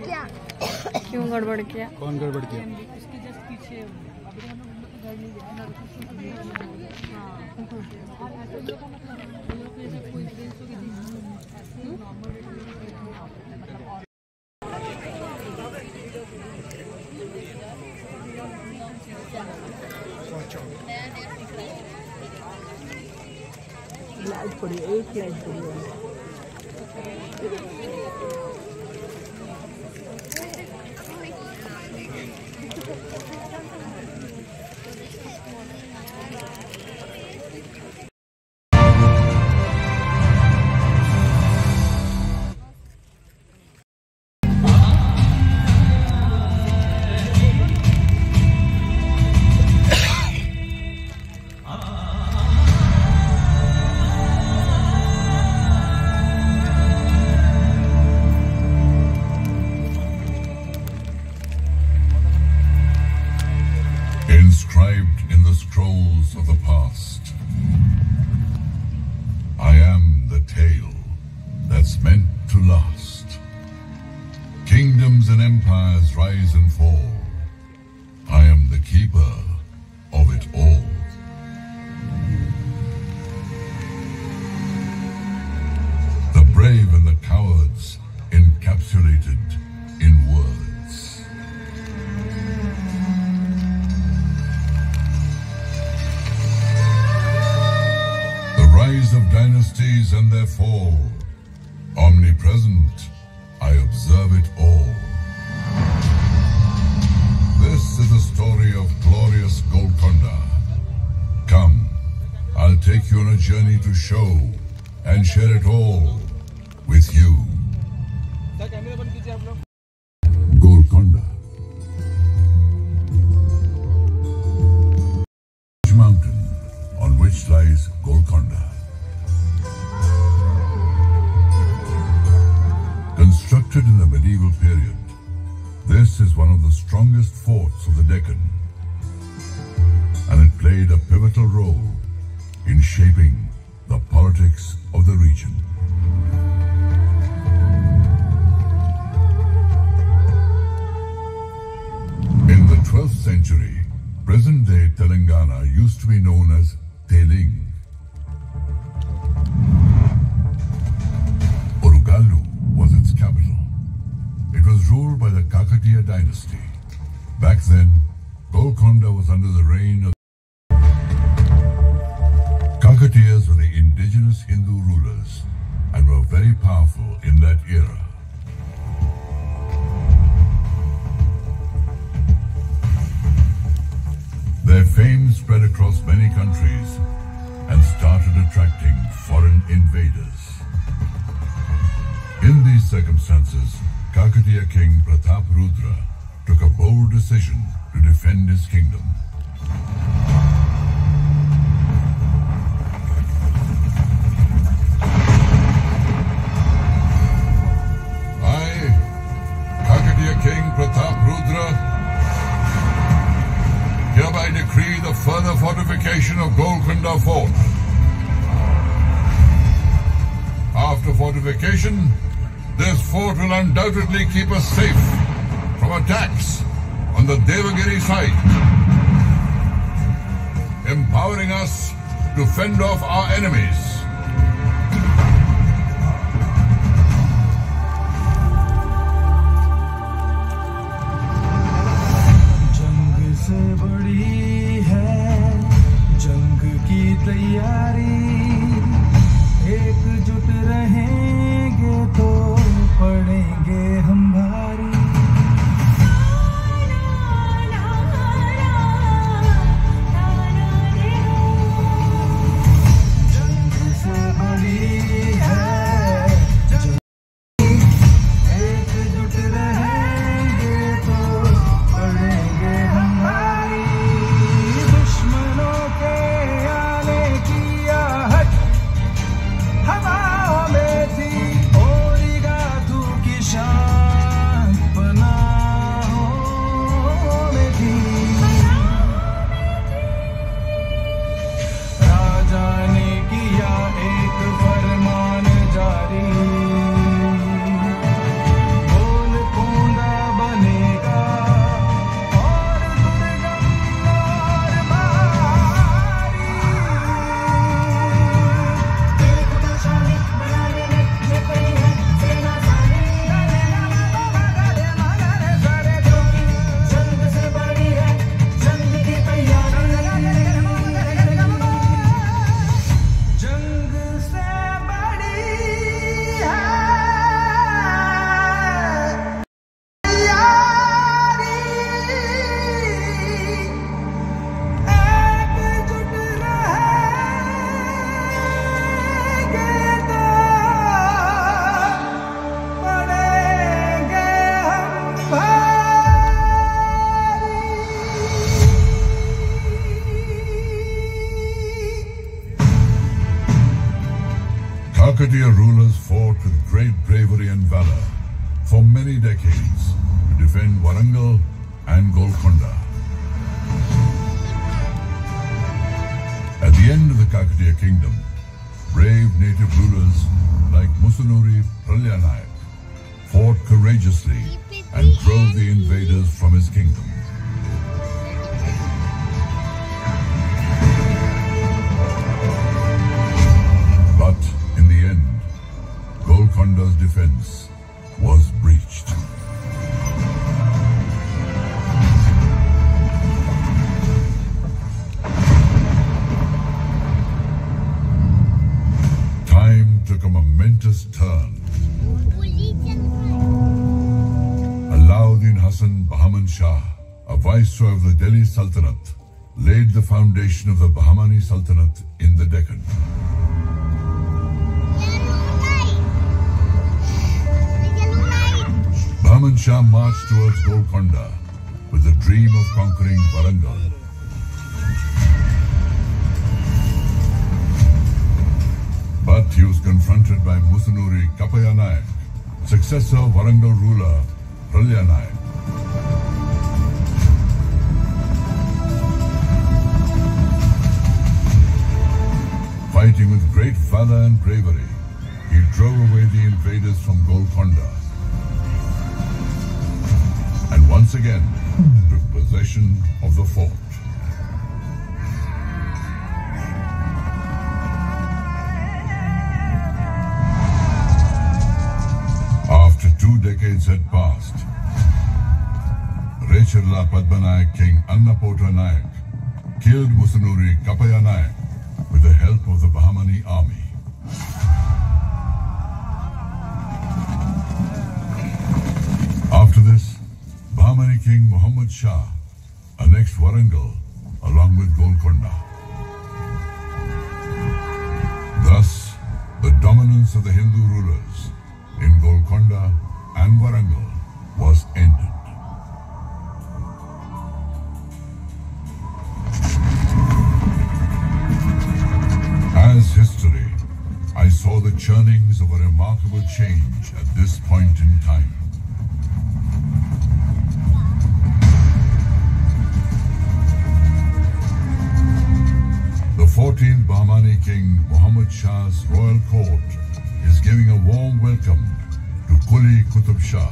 किया। क्यों गड़बड़ किया? कौन गड़बड़ किया? उसके जस्ट पीछे लाइट पड़ी, एक लाइट पड़ी है। Inscribed in the scrolls of the past, I am the tale that's meant to last. Kingdoms and empires rise and fall. I am the keeper of it all. The brave and the cowards encapsulated in words. Rise of dynasties and their fall. Omnipresent, I observe it all. This is the story of glorious Golconda. Come, I'll take you on a journey to show and share it all with you. Golconda. Mountain on which lies Golconda. Constructed in the medieval period, this is one of the strongest forts of the Deccan, and it played a pivotal role in shaping the politics of the region. In the 12th century, present-day Telangana used to be known as Teling. Orugallu was its capital. It was ruled by the Kakatiya dynasty. Back then, Golconda was under the reign of Kakatiyas were the indigenous Hindu rulers and were very powerful in that era. Their fame spread across many countries and started attracting foreign invaders. In these circumstances, Kakatiya King Pratap Rudra took a bold decision to defend his kingdom. I, Kakatiya King Pratap Rudra, hereby decree the further fortification of Golconda Fort. After fortification, this fort will undoubtedly keep us safe from attacks on the Devagiri side, empowering us to fend off our enemies. जंग से बड़ी है जंग की तैयारी, एकजुट रहेंगे तो पड़ेंगे हम भारी। जंग Kakatiya rulers fought with great bravery and valor for many decades to defend Warangal and Golconda. At the end of the Kakatiya kingdom, brave native rulers like Musunuri Pralyanayak fought courageously and drove the invaders from his kingdom. But in the end, Golconda's defense was breached. Time took a momentous turn. Alauddin Hasan Bahman Shah, a viceroy of the Delhi Sultanate, laid the foundation of the Bahmani Sultanate in the Deccan. Bahman Shah marched towards Golconda with the dream of conquering Warangal. But he was confronted by Musunuri Kapayanayak, successor of Warangal ruler Pralyanayak. Fighting with great valor and bravery, he drove away the invaders from Golconda and once again took possession of the fort. After 2 decades had passed, Rechirla Padmanayak King Annapota Nayak killed Musunuri Kapayanayak with the help of the Bahmani army. After this, Bahmani King Muhammad Shah annexed Warangal along with Golconda. Thus, the dominance of the Hindu rulers in Golconda and Warangal was ended. As history, I saw the churnings of a remarkable change at this point in time. The 14th Bahmani King Muhammad Shah's royal court is giving a warm welcome to Quli Qutb Shah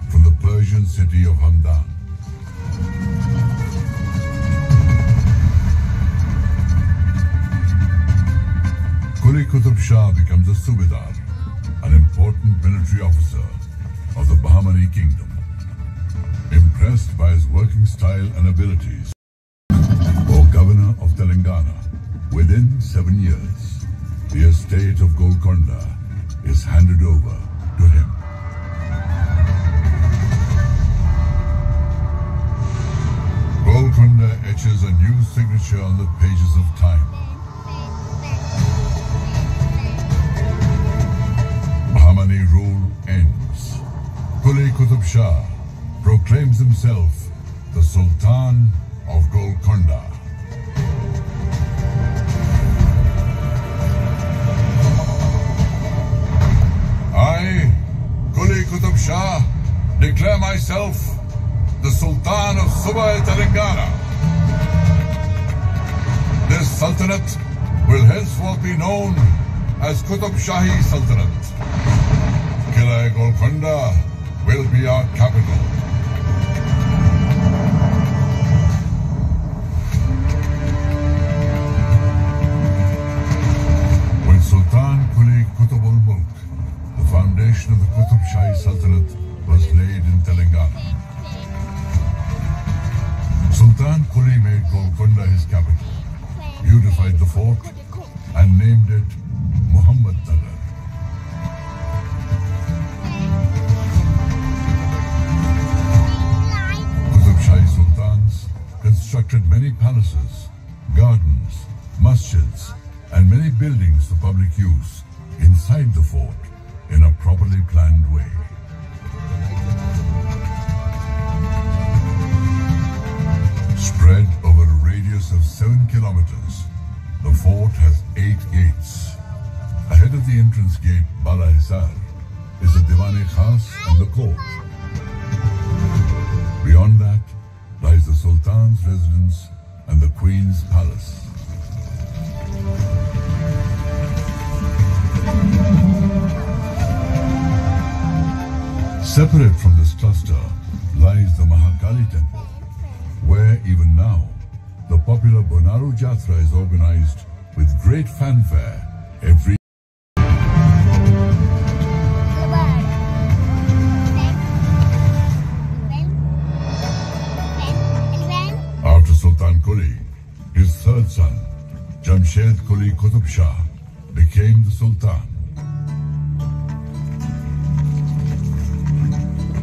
from the Persian city of Hamdan. Quli Qutb Shah becomes a Subedar, an important military officer of the Bahmani kingdom. Impressed by his working style and abilities, or governor of Telangana, within 7 years, the estate of Golconda is handed over to him. Golconda etches a new signature on the pages of time. Bahmani rule ends. Quli Qutb Shah proclaims himself the Sultan of Golconda. I, Quli Qutb Shah, declare myself the Sultan of Subai Telangana. This Sultanate will henceforth be known as Qutb Shahi Sultanate. Qila'e Golconda will be our capital. With Sultan Quli Qutb ul Mulk, the foundation of the Qutb Shahi Sultanate was laid in Telangana. Sultan Quli made Golconda his capital, beautified the fort, and named it Muhammad Nagar. Qutb Shahi Sultans constructed many palaces, gardens, masjids, and many buildings for public use inside the fort in a properly planned way. Spread over a radius of 7 kilometers, the fort has 8 gates. Ahead of the entrance gate, Bala Hisar, is the Diwan-e-Khas and the court. Beyond that lies the Sultan's residence and the Queen's palace. Separate from this cluster lies the Mahakali temple, where even now the popular Bonaru Jatra is organized with great fanfare every After Sultan Quli, his third son, Jamshed Quli Qutub Shah, became the Sultan.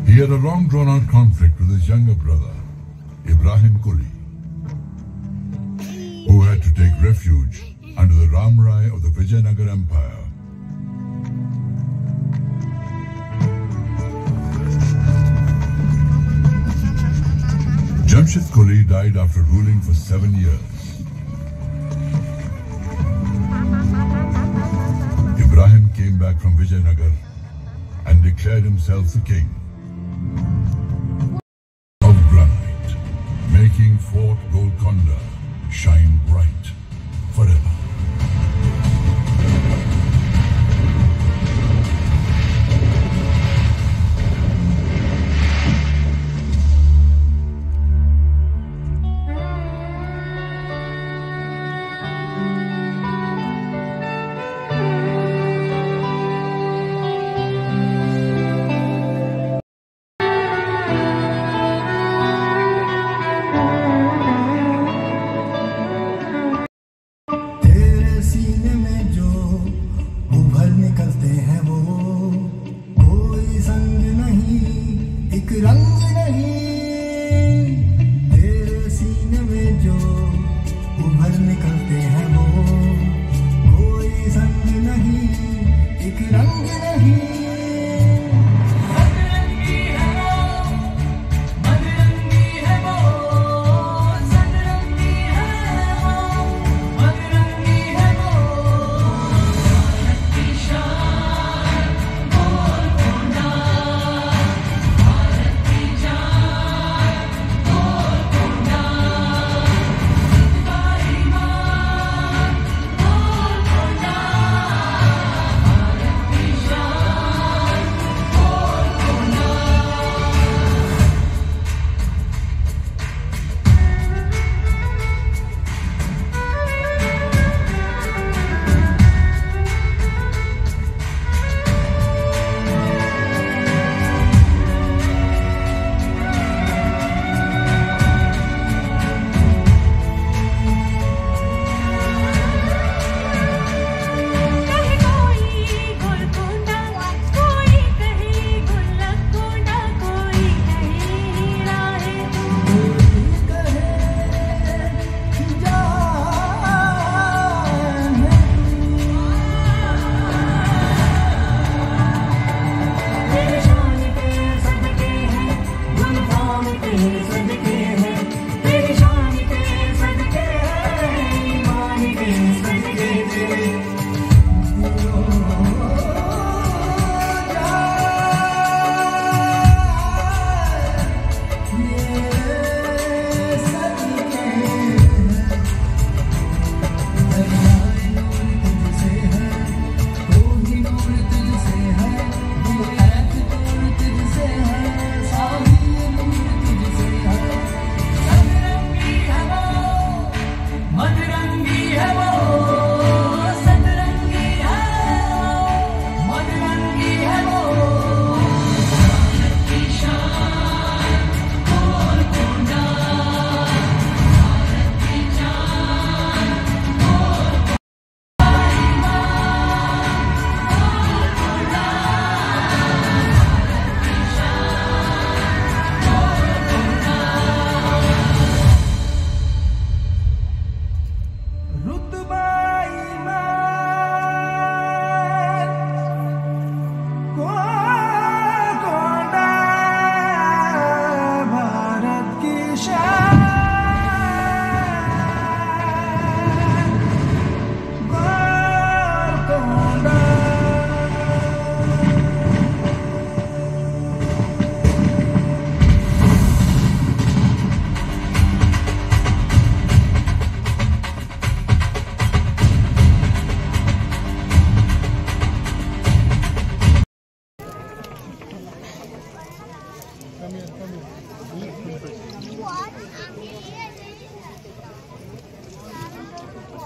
He had a long drawn-out conflict with his younger brother, Ibrahim Quli, who had to take refuge under the Ramrai of the Vijayanagar Empire. Jamshed Quli died after ruling for 7 years. Ibrahim came back from Vijayanagar and declared himself the king of granite, making Fort Golconda shine bright forever.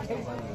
हाँ